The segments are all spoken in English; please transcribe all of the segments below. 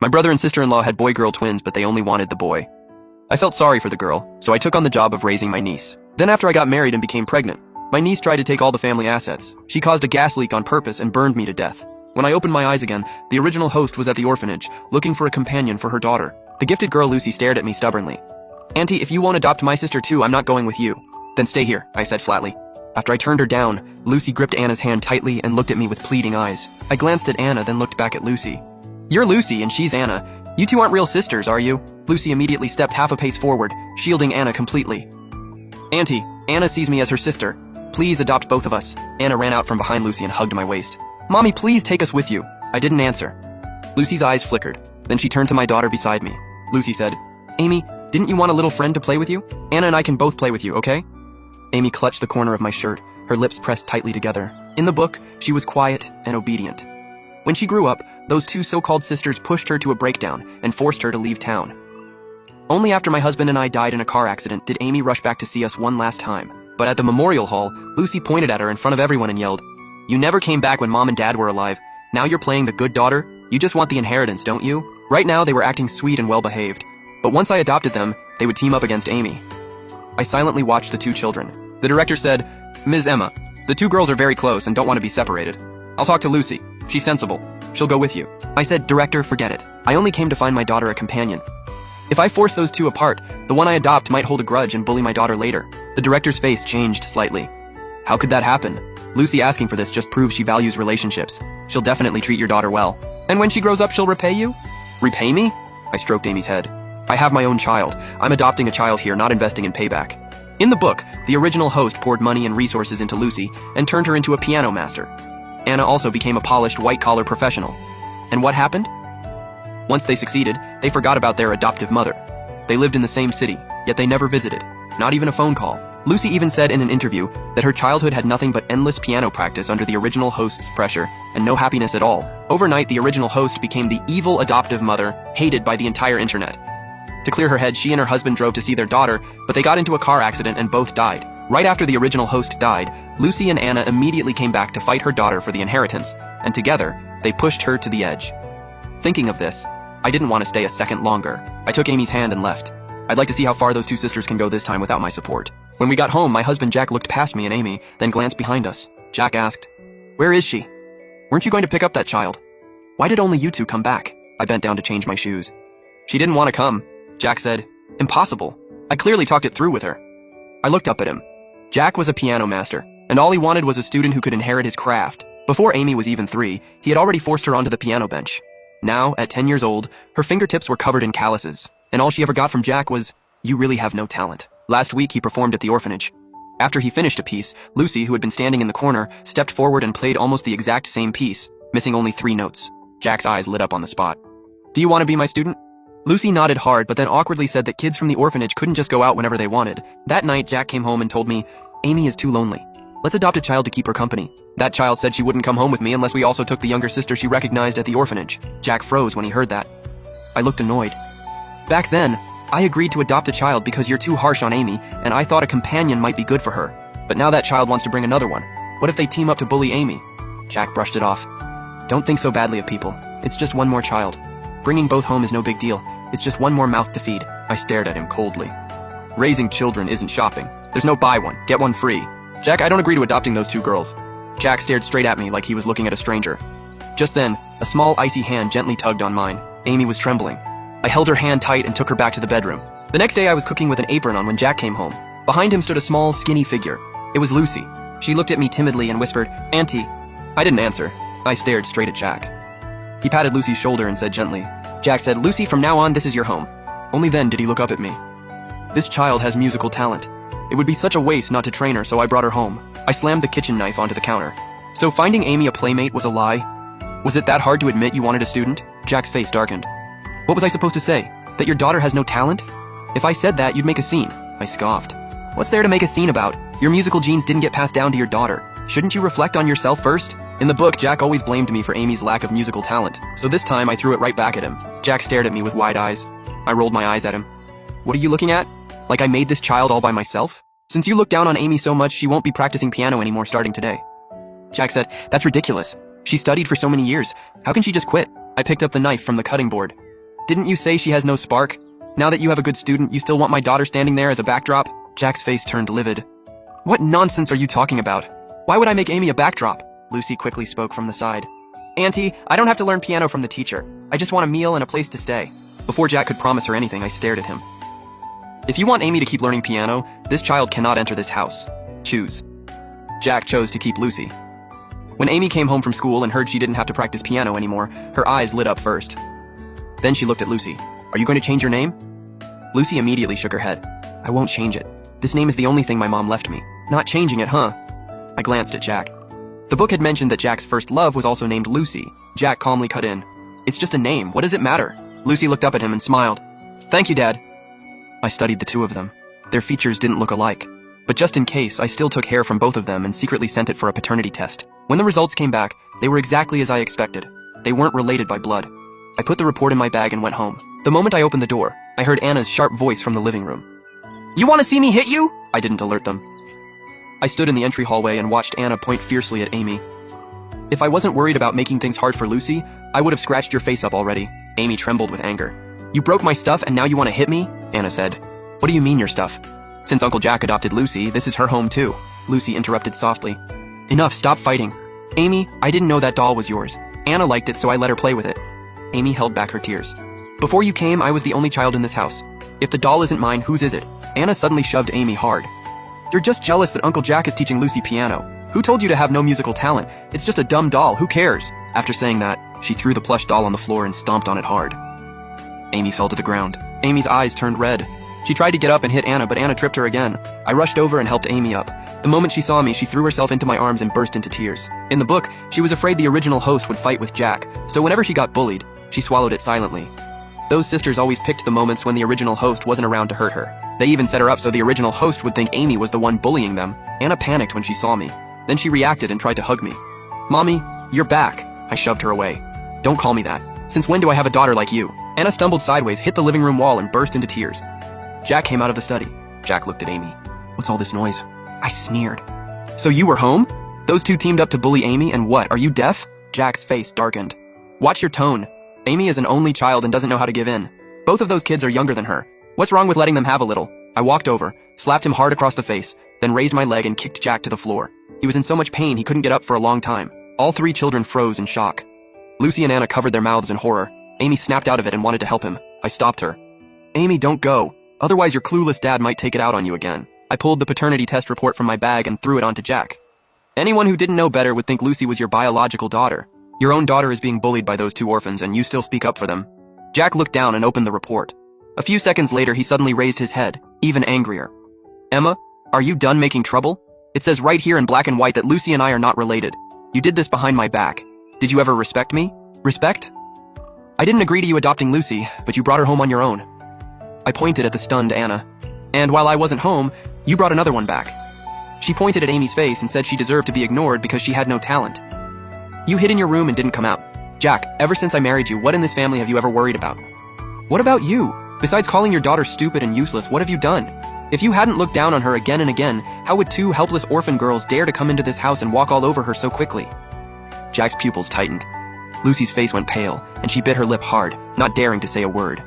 My brother and sister-in-law had boy-girl twins, but they only wanted the boy. I felt sorry for the girl, so I took on the job of raising my niece. Then after I got married and became pregnant, my niece tried to take all the family assets. She caused a gas leak on purpose and burned me to death. When I opened my eyes again, the original host was at the orphanage, looking for a companion for her daughter. The gifted girl Lucy stared at me stubbornly. "Auntie, if you won't adopt my sister too, I'm not going with you." "Then stay here," I said flatly. After I turned her down, Lucy gripped Anna's hand tightly and looked at me with pleading eyes. I glanced at Anna, then looked back at Lucy. "You're Lucy and she's Anna. You two aren't real sisters, are you?" Lucy immediately stepped half a pace forward, shielding Anna completely. "Auntie, Anna sees me as her sister. Please adopt both of us." Anna ran out from behind Lucy and hugged my waist. "Mommy, please take us with you." I didn't answer. Lucy's eyes flickered. Then she turned to my daughter beside me. Lucy said, "Amy, didn't you want a little friend to play with you? Anna and I can both play with you, okay?" Amy clutched the corner of my shirt, her lips pressed tightly together. In the book, she was quiet and obedient. When she grew up, those two so-called sisters pushed her to a breakdown and forced her to leave town. Only after my husband and I died in a car accident did Amy rush back to see us one last time. But at the memorial hall, Lucy pointed at her in front of everyone and yelled, "You never came back when Mom and Dad were alive. Now you're playing the good daughter? You just want the inheritance, don't you?" Right now, they were acting sweet and well-behaved. But once I adopted them, they would team up against Amy. I silently watched the two children. The director said, "Ms. Emma, the two girls are very close and don't want to be separated. I'll talk to Lucy. She's sensible. She'll go with you." I said, "Director, forget it. I only came to find my daughter a companion. If I force those two apart, the one I adopt might hold a grudge and bully my daughter later." The director's face changed slightly. "How could that happen? Lucy asking for this just proves she values relationships. She'll definitely treat your daughter well. And when she grows up, she'll repay you?" "Repay me?" I stroked Amy's head. "I have my own child. I'm adopting a child here, not investing in payback." In the book, the original host poured money and resources into Lucy and turned her into a piano master. Anna also became a polished white-collar professional. And what happened? Once they succeeded, they forgot about their adoptive mother. They lived in the same city, yet they never visited, not even a phone call. Lucy even said in an interview that her childhood had nothing but endless piano practice under the original host's pressure and no happiness at all. Overnight, the original host became the evil adoptive mother, hated by the entire internet. To clear her head, she and her husband drove to see their daughter, but they got into a car accident and both died. Right after the original host died, Lucy and Anna immediately came back to fight her daughter for the inheritance, and together, they pushed her to the edge. Thinking of this, I didn't want to stay a second longer. I took Amy's hand and left. I'd like to see how far those two sisters can go this time without my support. When we got home, my husband Jack looked past me and Amy, then glanced behind us. Jack asked, "Where is she? Weren't you going to pick up that child? Why did only you two come back?" I bent down to change my shoes. "She didn't want to come," Jack said. "Impossible. I clearly talked it through with her." I looked up at him. Jack was a piano master, and all he wanted was a student who could inherit his craft. Before Amy was even 3, he had already forced her onto the piano bench. Now, at 10 years old, her fingertips were covered in calluses, and all she ever got from Jack was, "You really have no talent." Last week, he performed at the orphanage. After he finished a piece, Lucy, who had been standing in the corner, stepped forward and played almost the exact same piece, missing only 3 notes. Jack's eyes lit up on the spot. "Do you want to be my student?" Lucy nodded hard, but then awkwardly said that kids from the orphanage couldn't just go out whenever they wanted. That night, Jack came home and told me, "Amy is too lonely. Let's adopt a child to keep her company." That child said she wouldn't come home with me unless we also took the younger sister she recognized at the orphanage. Jack froze when he heard that. I looked annoyed. "Back then, I agreed to adopt a child because you're too harsh on Amy, and I thought a companion might be good for her. But now that child wants to bring another one. What if they team up to bully Amy?" Jack brushed it off. "Don't think so badly of people. It's just one more child. Bringing both home is no big deal. It's just one more mouth to feed." I stared at him coldly. "Raising children isn't shopping. There's no buy one, get one free. Jack, I don't agree to adopting those 2 girls." Jack stared straight at me like he was looking at a stranger. Just then, a small icy hand gently tugged on mine. Amy was trembling. I held her hand tight and took her back to the bedroom. The next day I was cooking with an apron on when Jack came home. Behind him stood a small, skinny figure. It was Lucy. She looked at me timidly and whispered, "Auntie." I didn't answer. I stared straight at Jack. He patted Lucy's shoulder and said gently, Jack said, "Lucy, from now on, this is your home." Only then did he look up at me. "This child has musical talent. It would be such a waste not to train her, so I brought her home." I slammed the kitchen knife onto the counter. "So finding Amy a playmate was a lie? Was it that hard to admit you wanted a student?" Jack's face darkened. "What was I supposed to say? That your daughter has no talent? If I said that, you'd make a scene." I scoffed. "What's there to make a scene about? Your musical genes didn't get passed down to your daughter. Shouldn't you reflect on yourself first?" In the book, Jack always blamed me for Amy's lack of musical talent, so this time I threw it right back at him. Jack stared at me with wide eyes. I rolled my eyes at him. "What are you looking at? Like I made this child all by myself? Since you look down on Amy so much, she won't be practicing piano anymore starting today." Jack said, "That's ridiculous. She studied for so many years. How can she just quit?" I picked up the knife from the cutting board. Didn't you say she has no spark? Now that you have a good student, you still want my daughter standing there as a backdrop? Jack's face turned livid. What nonsense are you talking about? Why would I make Amy a backdrop? Lucy quickly spoke from the side. Auntie, I don't have to learn piano from the teacher. I just want a meal and a place to stay. Before Jack could promise her anything, I stared at him. If you want Amy to keep learning piano, this child cannot enter this house. Choose. Jack chose to keep Lucy. When Amy came home from school and heard she didn't have to practice piano anymore, her eyes lit up first. Then she looked at Lucy. Are you going to change your name? Lucy immediately shook her head. I won't change it. This name is the only thing my mom left me. Not changing it, huh? I glanced at Jack. The book had mentioned that Jack's first love was also named Lucy. Jack calmly cut in. It's just a name. What does it matter? Lucy looked up at him and smiled. Thank you, Dad. I studied the two of them. Their features didn't look alike. But just in case, I still took hair from both of them and secretly sent it for a paternity test. When the results came back, they were exactly as I expected. They weren't related by blood. I put the report in my bag and went home. The moment I opened the door, I heard Anna's sharp voice from the living room. You want to see me hit you? I didn't alert them. I stood in the entry hallway and watched Anna point fiercely at Amy. If I wasn't worried about making things hard for Lucy, I would have scratched your face up already. Amy trembled with anger. You broke my stuff and now you want to hit me? Anna said. What do you mean your stuff? Since Uncle Jack adopted Lucy, this is her home too. Lucy interrupted softly. Enough, stop fighting. Amy, I didn't know that doll was yours. Anna liked it, so I let her play with it. Amy held back her tears. Before you came, I was the only child in this house. If the doll isn't mine, whose is it? Anna suddenly shoved Amy hard. You're just jealous that Uncle Jack is teaching Lucy piano. Who told you to have no musical talent? It's just a dumb doll, who cares? After saying that, she threw the plush doll on the floor and stomped on it hard. Amy fell to the ground. Amy's eyes turned red. She tried to get up and hit Anna, but Anna tripped her again. I rushed over and helped Amy up. The moment she saw me, she threw herself into my arms and burst into tears. In the book, she was afraid the original host would fight with Jack, so whenever she got bullied, she swallowed it silently. Those sisters always picked the moments when the original host wasn't around to hurt her. They even set her up so the original host would think Amy was the one bullying them. Anna panicked when she saw me. Then she reacted and tried to hug me. Mommy, you're back. I shoved her away. Don't call me that. Since when do I have a daughter like you? Anna stumbled sideways, hit the living room wall, and burst into tears. Jack came out of the study. Jack looked at Amy. What's all this noise? I sneered. So you were home? Those two teamed up to bully Amy, and what, are you deaf? Jack's face darkened. Watch your tone. Amy is an only child and doesn't know how to give in. Both of those kids are younger than her. What's wrong with letting them have a little? I walked over, slapped him hard across the face, then raised my leg and kicked Jack to the floor. He was in so much pain he couldn't get up for a long time. All three children froze in shock. Lucy and Anna covered their mouths in horror. Amy snapped out of it and wanted to help him. I stopped her. Amy, don't go. Otherwise your clueless dad might take it out on you again. I pulled the paternity test report from my bag and threw it onto Jack. Anyone who didn't know better would think Lucy was your biological daughter. Your own daughter is being bullied by those two orphans and you still speak up for them. Jack looked down and opened the report. A few seconds later, he suddenly raised his head, even angrier. Emma, are you done making trouble? It says right here in black and white that Lucy and I are not related. You did this behind my back. Did you ever respect me? Respect? I didn't agree to you adopting Lucy, but you brought her home on your own. I pointed at the stunned Anna. And while I wasn't home, you brought another one back. She pointed at Amy's face and said she deserved to be ignored because she had no talent. You hid in your room and didn't come out. Jack, ever since I married you, what in this family have you ever worried about? What about you? Besides calling your daughter stupid and useless, what have you done? If you hadn't looked down on her again and again, how would two helpless orphan girls dare to come into this house and walk all over her so quickly? Jack's pupils tightened. Lucy's face went pale, and she bit her lip hard, not daring to say a word.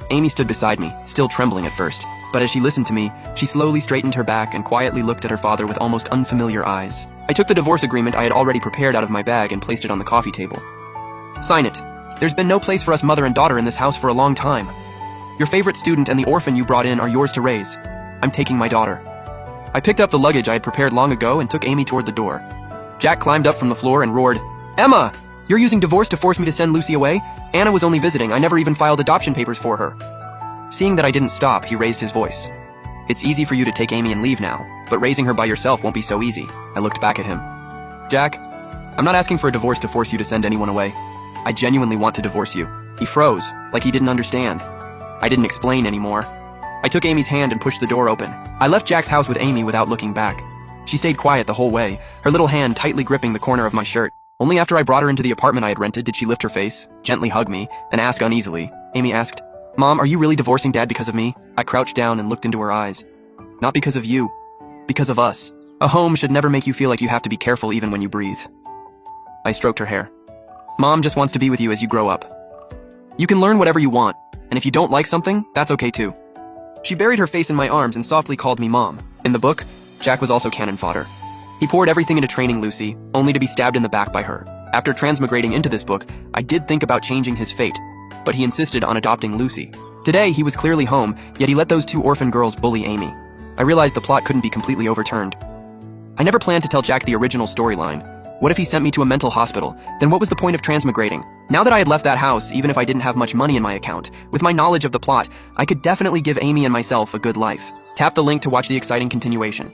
Amy stood beside me, still trembling at first, but as she listened to me, she slowly straightened her back and quietly looked at her father with almost unfamiliar eyes. I took the divorce agreement I had already prepared out of my bag and placed it on the coffee table. Sign it. There's been no place for us mother and daughter in this house for a long time. Your favorite student and the orphan you brought in are yours to raise. I'm taking my daughter. I picked up the luggage I had prepared long ago and took Amy toward the door. Jack climbed up from the floor and roared, Emma! You're using divorce to force me to send Lucy away? Anna was only visiting. I never even filed adoption papers for her. Seeing that I didn't stop, he raised his voice. It's easy for you to take Amy and leave now, but raising her by yourself won't be so easy. I looked back at him. Jack, I'm not asking for a divorce to force you to send anyone away. I genuinely want to divorce you. He froze, like he didn't understand. I didn't explain anymore. I took Amy's hand and pushed the door open. I left Jack's house with Amy without looking back. She stayed quiet the whole way, her little hand tightly gripping the corner of my shirt. Only after I brought her into the apartment I had rented did she lift her face, gently hug me, and ask uneasily. Amy asked, Mom, are you really divorcing Dad because of me? I crouched down and looked into her eyes. Not because of you. Because of us. A home should never make you feel like you have to be careful even when you breathe. I stroked her hair. Mom just wants to be with you as you grow up. You can learn whatever you want. And if you don't like something, that's okay too. She buried her face in my arms and softly called me Mom. In the book, Jack was also cannon fodder. He poured everything into training Lucy, only to be stabbed in the back by her. After transmigrating into this book, I did think about changing his fate, but he insisted on adopting Lucy. Today, he was clearly home, yet he let those two orphan girls bully Amy. I realized the plot couldn't be completely overturned. I never planned to tell Jack the original storyline. What if he sent me to a mental hospital? Then what was the point of transmigrating? Now that I had left that house, even if I didn't have much money in my account, with my knowledge of the plot, I could definitely give Amy and myself a good life. Tap the link to watch the exciting continuation.